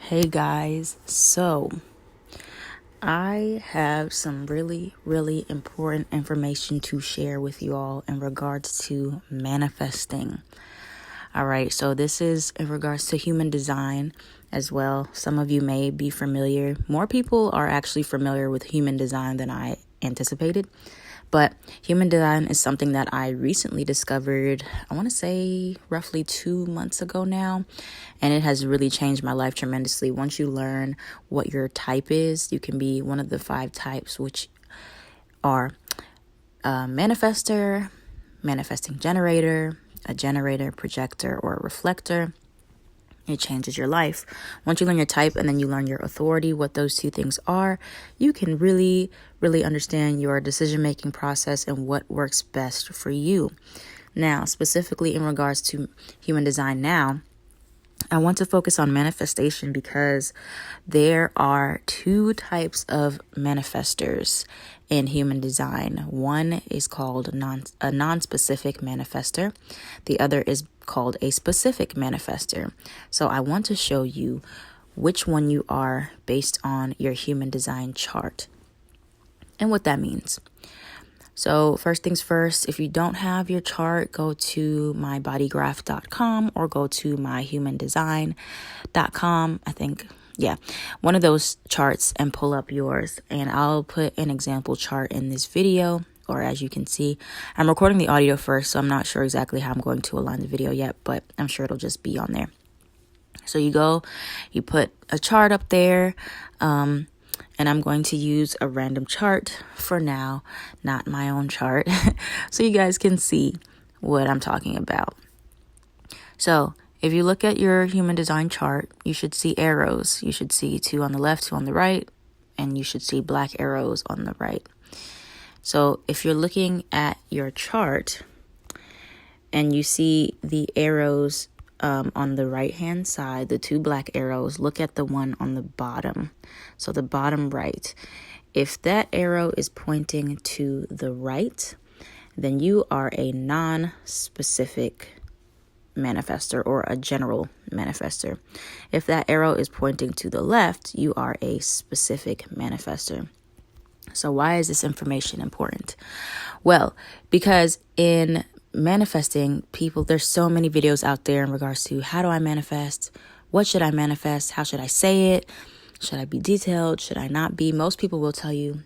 Hey guys, so I have some really, really important information to share with you all in regards to manifesting. All right, so this is in regards to human design as well. Some of you may be familiar. More people are actually familiar with human design than I anticipated. But human design is something that I recently discovered, I want to say roughly 2 months ago now. And it has really changed my life tremendously. Once you learn what your type is, you can be one of the 5 types, which are a manifestor, manifesting generator, a generator, projector, or a reflector. It changes your life. Once you learn your type and then you learn your authority, what those 2 things are, you can really, really understand your decision-making process and what works best for you. Now, specifically in regards to human design now, I want to focus on manifestation because there are 2 types of manifestors in human design. One is called a non-specific manifestor. The other is called a specific manifestor. So I want to show you which one you are based on your human design chart and what that means. So first things first, if you don't have your chart, go to mybodygraph.com or go to myhumandesign.com. I think, one of those charts and pull up yours. And I'll put an example chart in this video, or as you can see, I'm recording the audio first, so I'm not sure exactly how I'm going to align the video yet, but I'm sure it'll just be on there. So you put a chart up there, and I'm going to use a random chart for now, not my own chart, so you guys can see what I'm talking about. So if you look at your human design chart, you should see arrows. You should see 2 on the left, 2 on the right, and you should see black arrows on the right. So if you're looking at your chart and you see the arrows on the right hand side, the 2 black arrows, look at the one on the bottom. So the bottom right. If that arrow is pointing to the right, then you are a non-specific manifestor or a general manifestor. If that arrow is pointing to the left, you are a specific manifestor. So why is this information important? Well, because in manifesting, there's so many videos out there in regards to how do I manifest? What should I manifest? How should I say it? Should I be detailed? Should I not be? Most people will tell you,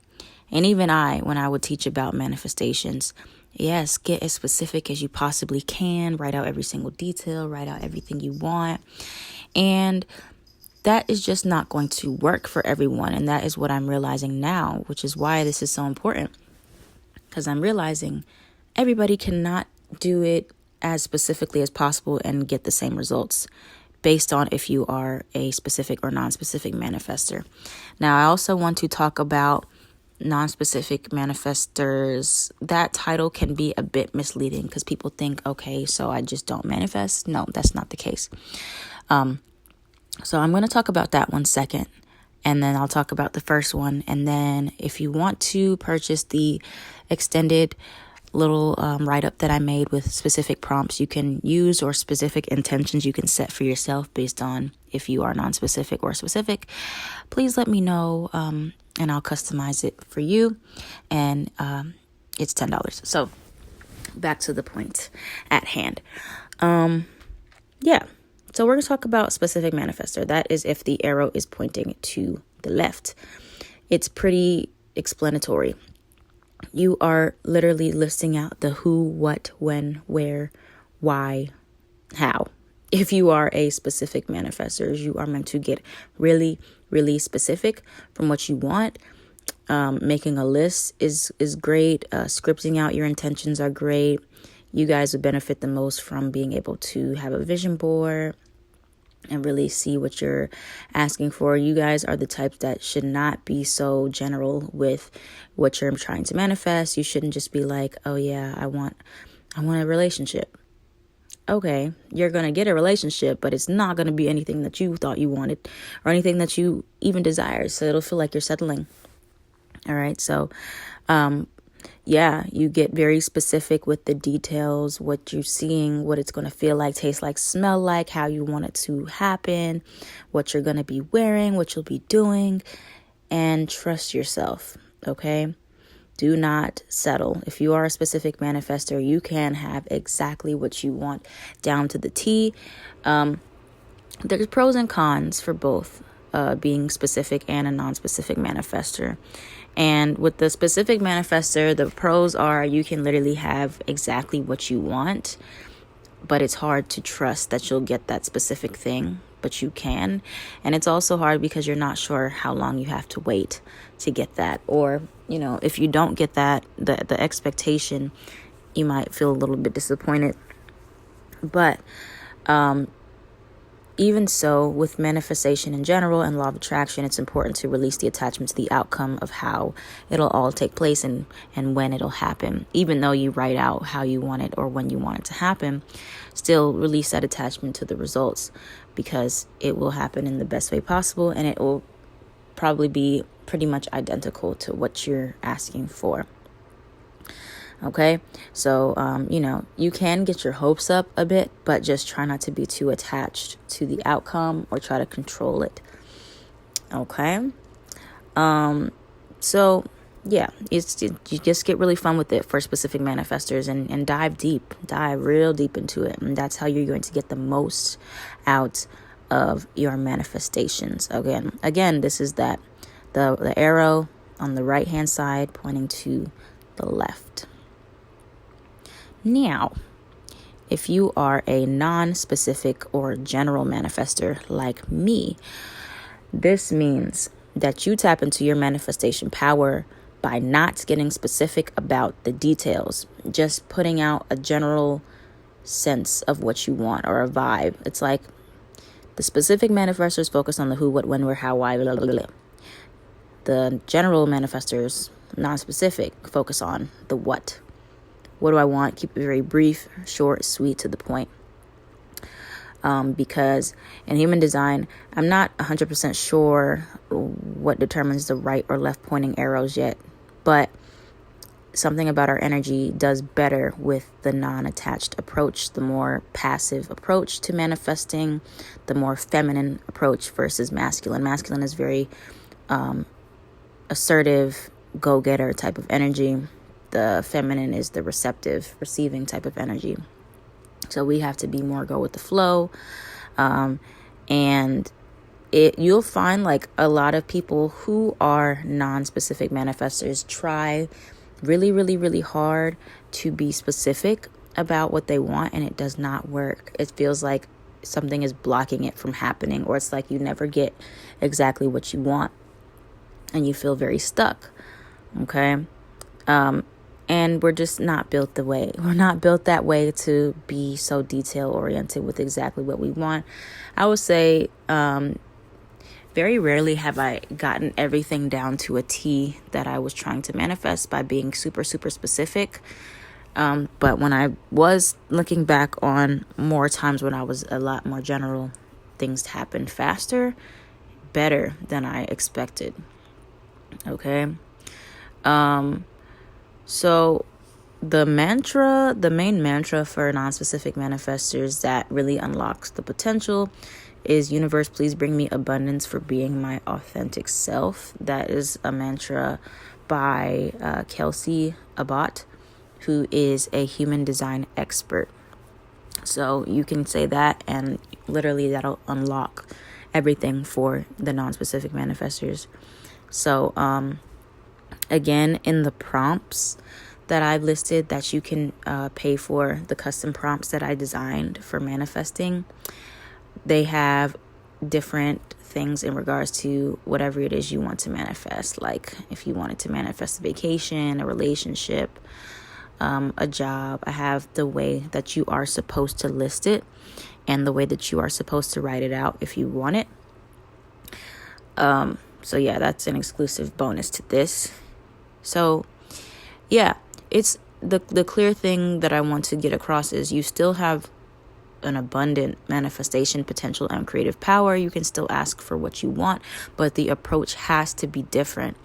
and even when I would teach about manifestations, yes, get as specific as you possibly can. Write out every single detail. Write out everything you want. And that is just not going to work for everyone. And that is what I'm realizing now, which is why this is so important. Because I'm realizing everybody cannot do it as specifically as possible and get the same results based on if you are a specific or non-specific manifestor. Now, I also want to talk about non-specific manifestors. That title can be a bit misleading because people think, okay, so I just don't manifest. No, that's not the case. So I'm going to talk about that one second, and then I'll talk about the first one. And then if you want to purchase the extended little write-up that I made with specific prompts you can use, or specific intentions you can set for yourself based on if you are non-specific or specific, please let me know, and I'll customize it for you. And it's $10. So back to the point at hand. So we're going to talk about specific manifestor. That is if the arrow is pointing to the left. It's pretty explanatory. You are literally listing out the who, what, when, where, why, how. If you are a specific manifestor, you are meant to get really, really specific from what you want. Making a list is great. Scripting out your intentions are great. You guys would benefit the most from being able to have a vision board and really see what you're asking for. You guys are the types that should not be so general with what you're trying to manifest. You shouldn't just be like, oh yeah, I want a relationship. Okay, you're going to get a relationship, but it's not going to be anything that you thought you wanted or anything that you even desire. So it'll feel like you're settling. All right. So, yeah, you get very specific with the details, what you're seeing, what it's going to feel like, taste like, smell like, how you want it to happen, what you're going to be wearing, what you'll be doing, and trust yourself, okay? Do not settle. If you are a specific manifestor, you can have exactly what you want down to the T. There's pros and cons for both being specific and a non-specific manifestor. And with the specific manifestor, the pros are you can literally have exactly what you want, but it's hard to trust that you'll get that specific thing, but you can. And it's also hard because you're not sure how long you have to wait to get that. Or, you know, if you don't get that, the expectation, you might feel a little bit disappointed. But even so, with manifestation in general and law of attraction, it's important to release the attachment to the outcome of how it'll all take place and when it'll happen. Even though you write out how you want it or when you want it to happen, still release that attachment to the results, because it will happen in the best way possible, and it will probably be pretty much identical to what you're asking for. Okay, so, you can get your hopes up a bit, but just try not to be too attached to the outcome or try to control it. Okay, so yeah, you just get really fun with it for specific manifestors and dive real deep into it. And that's how you're going to get the most out of your manifestations. Again, this is the arrow on the right hand side pointing to the left. Now, if you are a non-specific or general manifestor like me, this means that you tap into your manifestation power by not getting specific about the details, just putting out a general sense of what you want or a vibe. It's like the specific manifestors focus on the who, what, when, where, how, why, blah, blah, blah. The general manifestors, non-specific, focus on the what. What do I want? Keep it very brief, short, sweet, to the point. Because in human design, I'm not 100% sure what determines the right or left pointing arrows yet, but something about our energy does better with the non-attached approach, the more passive approach to manifesting, the more feminine approach versus masculine. Masculine is very assertive, go-getter type of energy. The feminine is the receptive, receiving type of energy. So we have to be more go with the flow. And you'll find like a lot of people who are non-specific manifestors try really, really, really hard to be specific about what they want, and it does not work. It feels like something is blocking it from happening, or it's like you never get exactly what you want and you feel very stuck. Okay. And we're just not built we're not built that way to be so detail oriented with exactly what we want. I would say, very rarely have I gotten everything down to a T that I was trying to manifest by being super, super specific. But when I was looking back on more times when I was a lot more general, things happened faster, better than I expected. Okay. So the main mantra for non-specific manifestors that really unlocks the potential is, universe, please bring me abundance for being my authentic self. That is a mantra by Kelsey Abbott, who is a human design expert. So you can say that, and literally that'll unlock everything for the non-specific manifestors. So, again, in the prompts that I've listed that you can pay for, the custom prompts that I designed for manifesting, they have different things in regards to whatever it is you want to manifest. Like if you wanted to manifest a vacation, a relationship, a job, I have the way that you are supposed to list it and the way that you are supposed to write it out if you want it. So yeah, that's an exclusive bonus to this. So yeah, it's the clear thing that I want to get across is you still have an abundant manifestation potential and creative power. You can still ask for what you want, but the approach has to be different.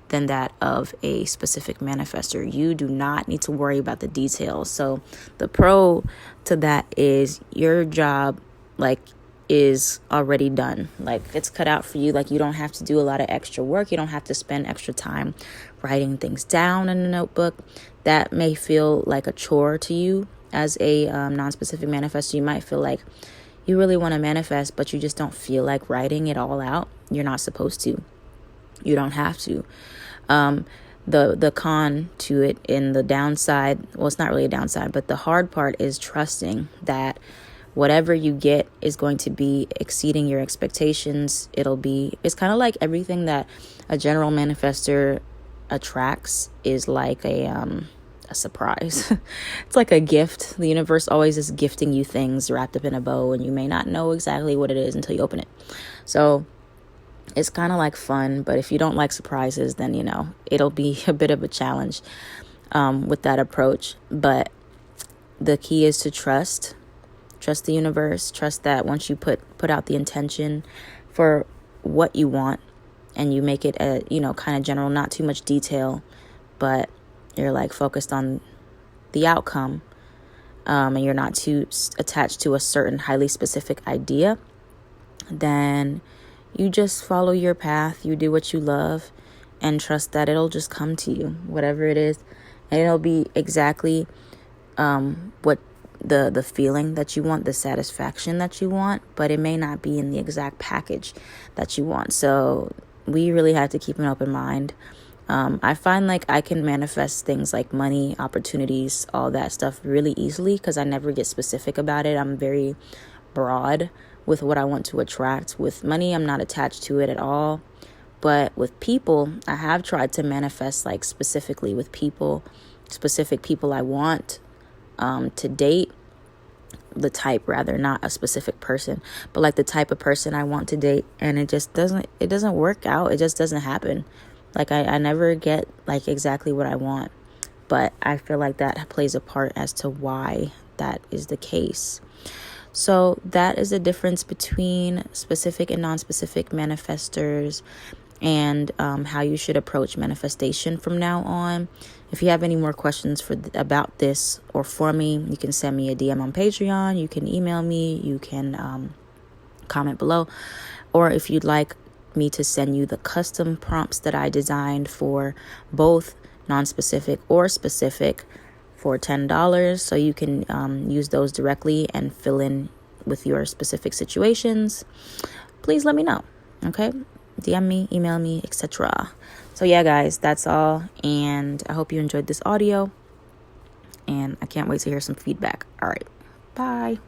than that of a specific manifestor. You do not need to worry about the details. So the pro to that is your job is already done. It's cut out for you. You don't have to do a lot of extra work. You don't have to spend extra time writing things down in a notebook. That may feel like a chore to you as a non-specific manifestor. You might feel like you really want to manifest, but you just don't feel like writing it all out. You're not supposed to. You don't have to. The con to it and the downside, well, it's not really a downside, but the hard part is trusting that whatever you get is going to be exceeding your expectations. It's kind of like everything that a general manifestor attracts is like a surprise. It's like a gift. The universe always is gifting you things wrapped up in a bow, and you may not know exactly what it is until you open it. So it's kind of like fun, but if you don't like surprises, then, it'll be a bit of a challenge with that approach. But the key is to trust the universe, trust that once you put out the intention for what you want and you make it kind of general, not too much detail, but you're focused on the outcome, and you're not too attached to a certain highly specific idea, then you just follow your path, you do what you love, and trust that it'll just come to you, whatever it is. And it'll be exactly what the feeling that you want, the satisfaction that you want, but it may not be in the exact package that you want. So we really have to keep an open mind. I find I can manifest things like money, opportunities, all that stuff really easily because I never get specific about it. I'm very broad with what I want to attract. With money, I'm not attached to it at all. But with people, I have tried to manifest specifically with people, specific people I want to date. The type, rather, not a specific person, but the type of person I want to date, and it doesn't work out. It just doesn't happen. I never get exactly what I want, but I feel that plays a part as to why that is the case. So that is the difference between specific and non-specific manifestors, and how you should approach manifestation from now on. If you have any more questions about this or for me, you can send me a DM on Patreon. You can email me. You can comment below. Or if you'd like me to send you the custom prompts that I designed for both non-specific or specific for $10, so you can use those directly and fill in with your specific situations, please let me know. Okay, DM me, email me, etc. So yeah, guys, that's all, and I hope you enjoyed this audio, and I can't wait to hear some feedback. All right, bye.